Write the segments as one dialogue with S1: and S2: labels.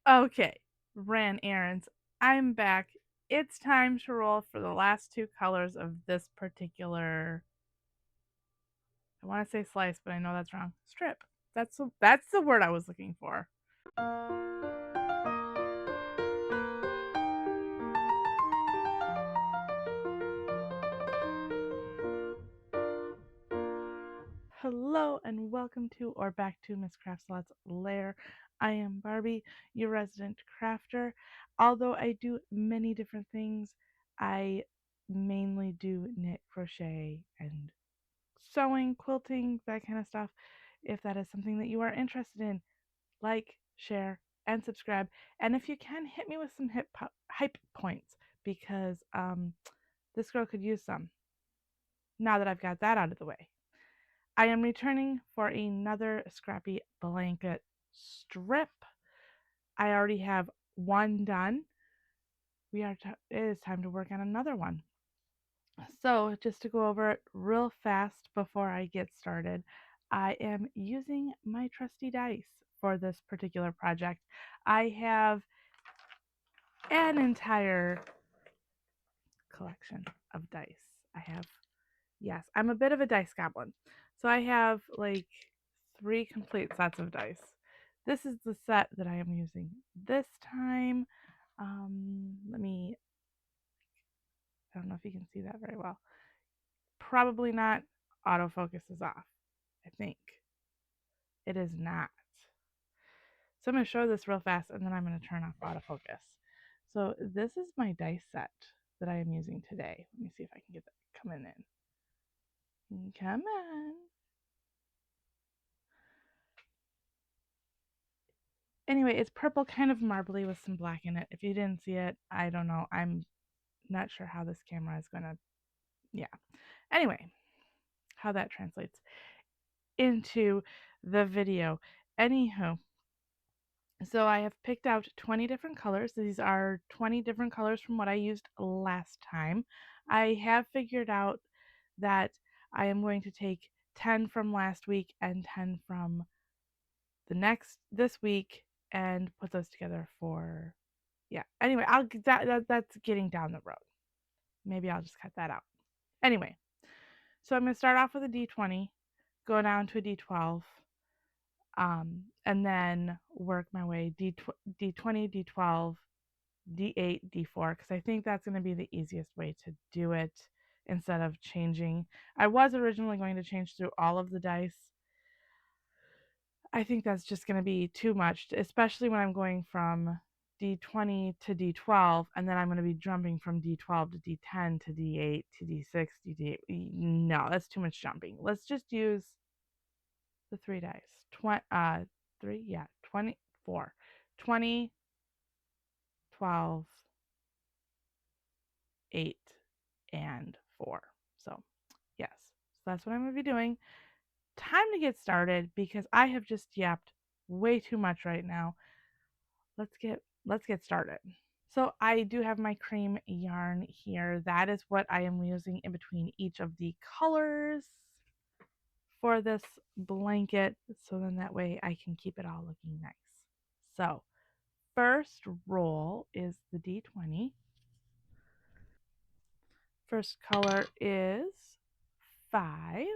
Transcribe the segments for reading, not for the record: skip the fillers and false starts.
S1: Okay, ran errands. I'm back. It's time to roll for the last two colors of this particular, I want to say slice, but I know that's wrong. Strip. That's the word I was looking for. Hello and welcome to or back to Miss Crafts Lair. I am Barbie, your resident crafter. Although I do many different things, I mainly do knit, crochet, and sewing, quilting, that kind of stuff. If that is something that you are interested in, like, share, and subscribe. And if you can, hit me with some hype points because this girl could use some now that I've got that out of the way. I am returning for another scrappy blanket strip. I already have one done. It is time to work on another one. So, just to go over it real fast before I get started, I am using my trusty dice for this particular project. I have an entire collection of dice. Yes, I'm a bit of a dice goblin. So I have like 3 complete sets of dice. This is the set that I am using this time. I don't know if you can see that very well. Probably not. Autofocus is off. I think it is not. So I'm going to show this real fast and then I'm going to turn off autofocus. So this is my dice set that I am using today. Let me see if I can get that coming in. Come on. Anyway, it's purple, kind of marbly with some black in it. If you didn't see it, I don't know. I'm not sure how this camera is going to, yeah. Anyway, how that translates into the video. Anywho, so I have picked out 20 different colors. These are 20 different colors from what I used last time. I have figured out that I am going to take 10 from last week and 10 from this week and put those together for, yeah. Anyway, that's getting down the road. Maybe I'll just cut that out. Anyway, so I'm going to start off with a D20, go down to a D12, and then work my way D20, D12, D8, D4, because I think that's going to be the easiest way to do it instead of changing. I was originally going to change through all of the dice. I think that's just going to be too much, especially when I'm going from D20 to D12, and then I'm going to be jumping from D12 to D10 to D8 to D6 to D8. No, that's too much jumping. Let's just use the 3 dice. 3, yeah, 24. 20, 12, 8, and 4. So, yes. So that's what I'm going to be doing. Time to get started because I have just yapped way too much right now. Let's get started. So I do have my cream yarn here. That is what I am using in between each of the colors for this blanket. So then that way I can keep it all looking nice. So first roll is the D20. First color is 5.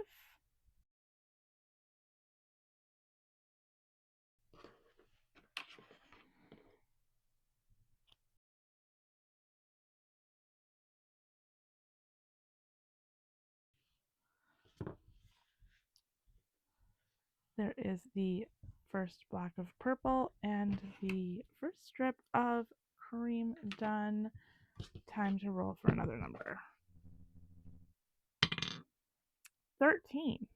S1: There is the first block of purple and the first strip of cream done. Time to roll for another number. 13.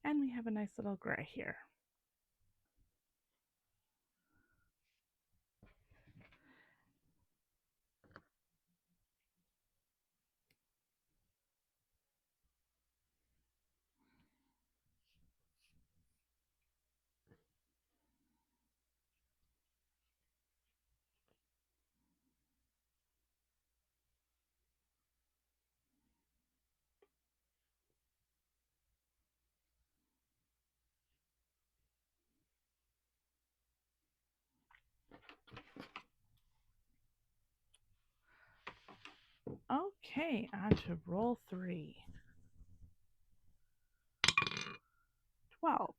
S1: And we have a nice little gray here. Okay, on to roll 3. 12.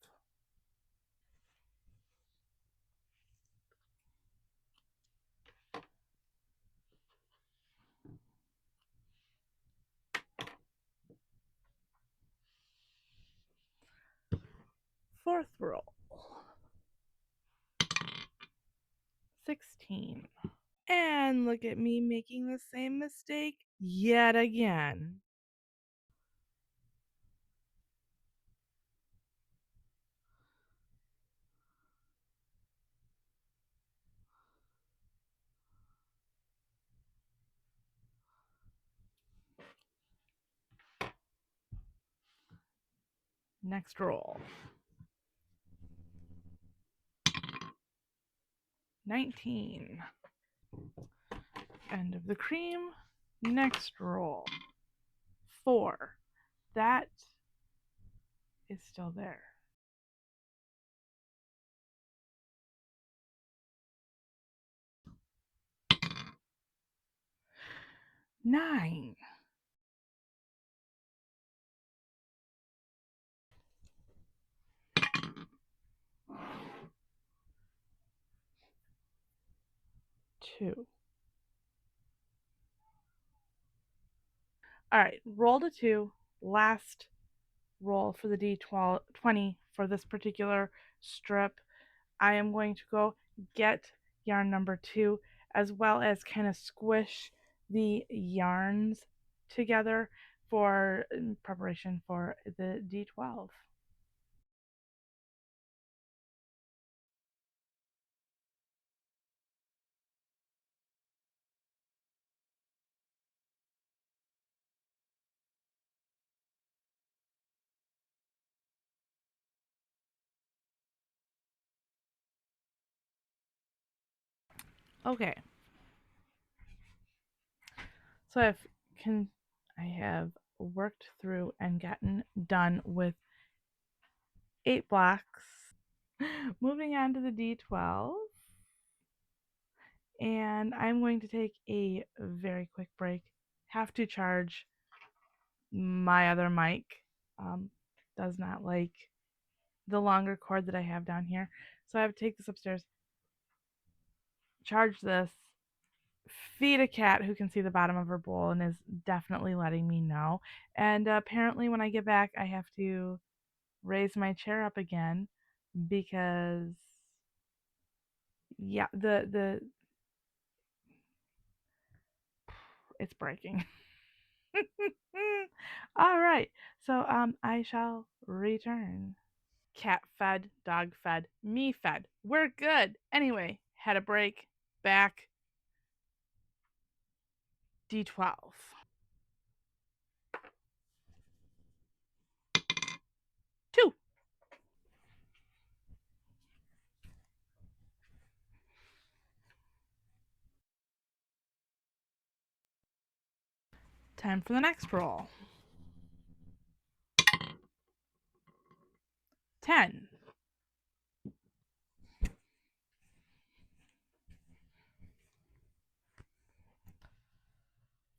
S1: Fourth roll. 16. And look at me making the same mistake yet again. Next roll. 19. End of the cream. Next roll. 4. That is still there. 9. 2. All right, roll to 2. Last roll for the D20 for this particular strip. I am going to go get yarn number 2 as well as kind of squish the yarns together for preparation for the D12. Okay. So I have worked through and gotten done with 8 blocks. Moving on to the D12. And I'm going to take a very quick break. Have to charge my other mic. Does not like the longer cord that I have down here. So I have to take this upstairs, charge this, feed a cat who can see the bottom of her bowl and is definitely letting me know. And apparently when I get back, I have to raise my chair up again because yeah, the it's breaking. All right. So I shall return. Cat fed, dog fed, me fed. We're good. Anyway, had a break. Back. D12. 2. Time for the next roll. 10.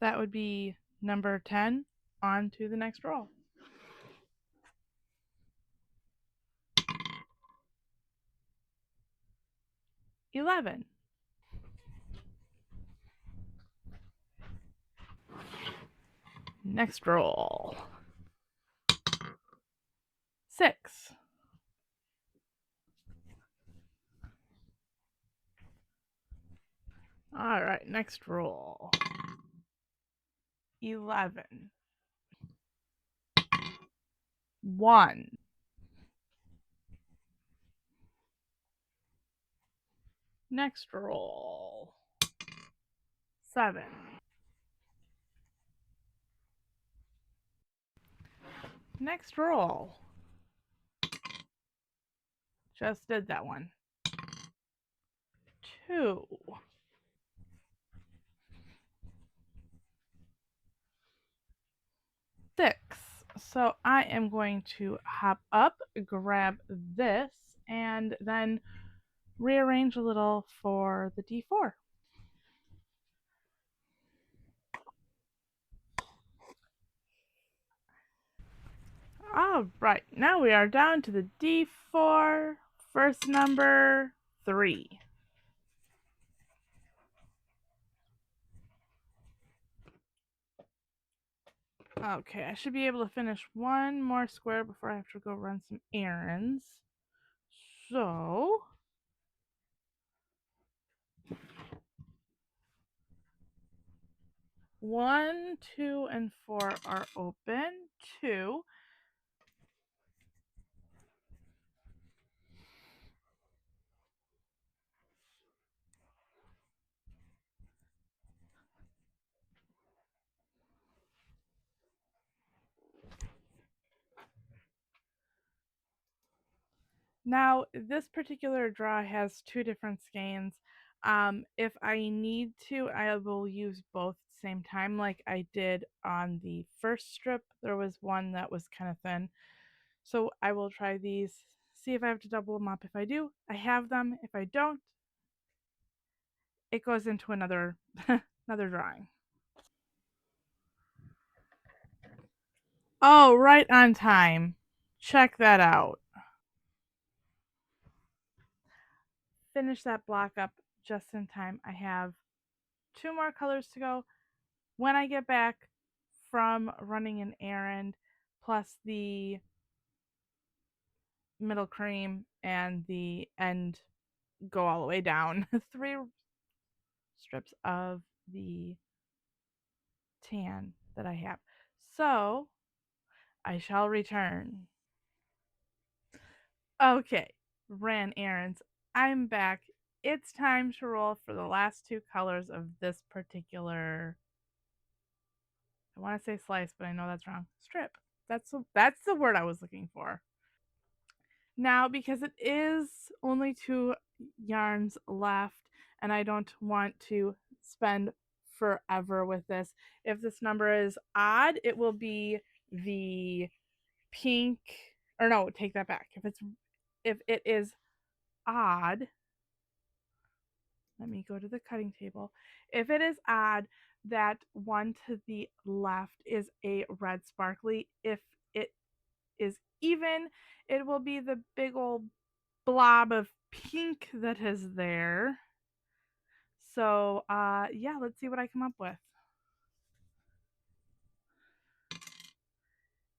S1: That would be number 10. On to the next roll. 11. Next roll. 6. All right, next roll. 11. 1. Next roll. 7. Next roll. Just did that one. 2. 6. So I am going to hop up, grab this, and then rearrange a little for the D4. All right, now we are down to the D4, first number 3. Okay, I should be able to finish one more square before I have to go run some errands. So, 1, 2, and 4 are open. 2. Now, this particular draw has 2 different skeins. If I need to, I will use both at the same time like I did on the first strip. There was one that was kind of thin. So I will try these, see if I have to double them up. If I do, I have them. If I don't, it goes into another another drawing. Oh, right on time. Check that out. Finish that block up just in time. I have 2 more colors to go. When I get back from running an errand, plus the middle cream and the end go all the way down, 3 strips of the tan that I have. So I shall return. Okay, ran errands. I'm back. It's time to roll for the last 2 colors of this particular, I want to say slice, but I know that's wrong. Strip. That's the word I was looking for. Now, because it is only 2 yarns left and I don't want to spend forever with this, if this number is odd, it will be the pink, or no, take that back. If it is odd, let me go to the cutting table. If it is odd, that one to the left is a red sparkly. If it is even, it will be the big old blob of pink that is there. So, yeah, let's see what I come up with.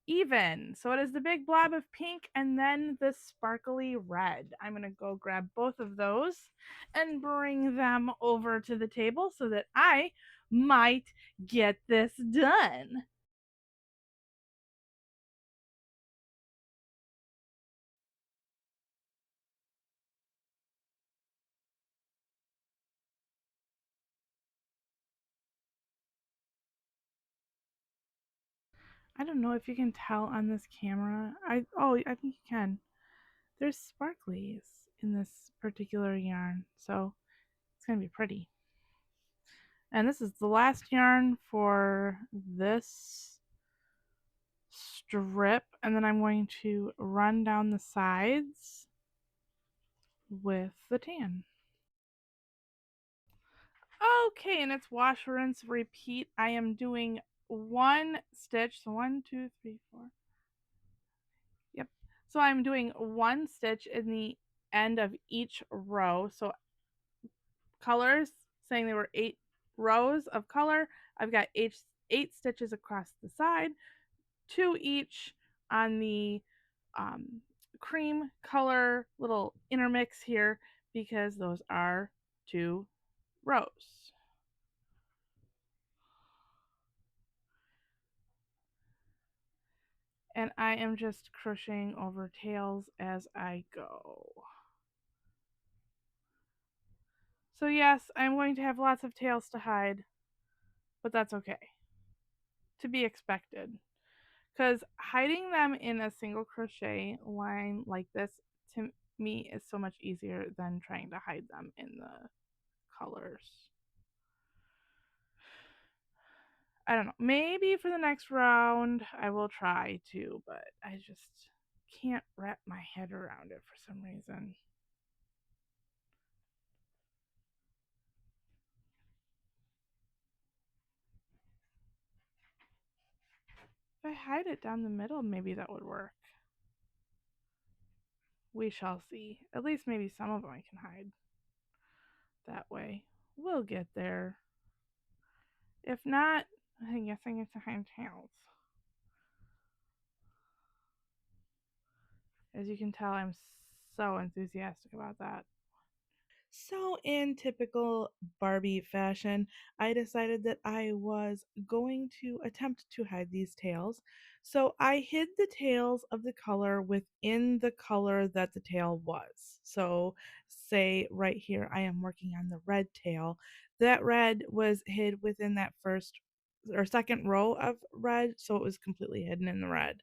S1: Even. So it is the big blob of pink and then the sparkly red. I'm going to go grab both of those and bring them over to the table so that I might get this done. I don't know if you can tell on this camera. I think you can. There's sparklies in this particular yarn, so it's going to be pretty. And this is the last yarn for this strip, and then I'm going to run down the sides with the tan. Okay, and it's wash, rinse, repeat. I am doing 1 stitch, so 1, 2, 3, 4. Yep. So I'm doing 1 stitch in the end of each row. So colors, saying there were 8 rows of color. I've got 8 stitches across the side, 2 each on the cream color little intermix here because those are 2 rows. And I am just crocheting over tails as I go. So yes, I'm going to have lots of tails to hide, but that's okay. To be expected. Because hiding them in a single crochet line like this, to me, is so much easier than trying to hide them in the colors. I don't know. Maybe for the next round I will try to, but I just can't wrap my head around it for some reason. If I hide it down the middle, maybe that would work. We shall see. At least maybe some of them I can hide that way. We'll get there. If not, I'm guessing it's a hide tails. As you can tell, I'm so enthusiastic about that. So, in typical Barbie fashion, I decided that I was going to attempt to hide these tails. So, I hid the tails of the color within the color that the tail was. So, say right here, I am working on the red tail. That red was hid within that first or second row of red, so it was completely hidden in the red.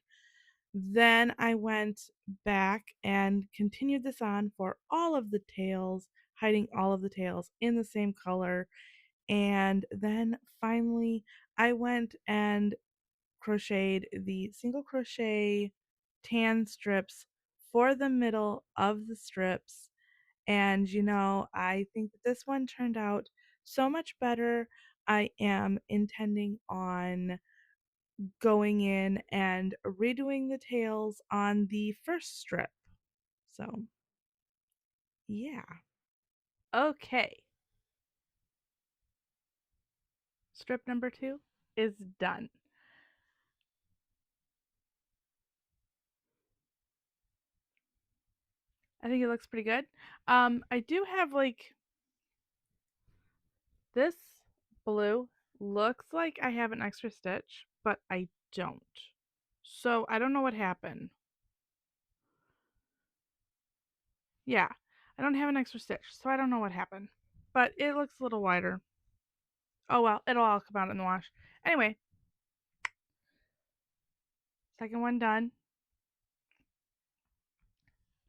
S1: Then I went back and continued this on for all of the tails, hiding all of the tails in the same color. And then finally, I went and crocheted the single crochet tan strips for the middle of the strips. And I think that this one turned out so much better. I am intending on going in and redoing the tails on the first strip. So, yeah. Okay. Strip number 2 is done. I think it looks pretty good. I do have like this blue looks like I have an extra stitch, but I don't. So I don't know what happened. Yeah, I don't have an extra stitch, so I don't know what happened. But it looks a little wider. Oh well, it'll all come out in the wash. Anyway, second one done.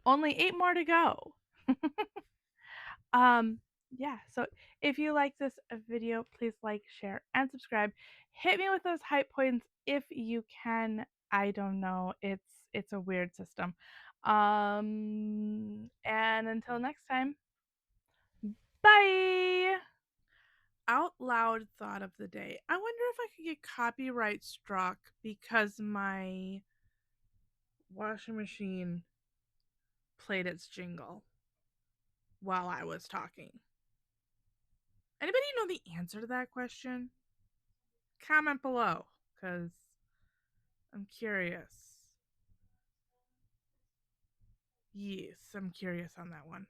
S1: Only 8 more to go. Um, yeah, so if you like this video, please like, share, and subscribe. Hit me with those hype points if you can. I don't know. It's a weird system. And until next time, bye. Out loud thought of the day. I wonder if I could get copyright struck because my washing machine played its jingle while I was talking. Anybody know the answer to that question? Comment below, because I'm curious. Yes, I'm curious on that one.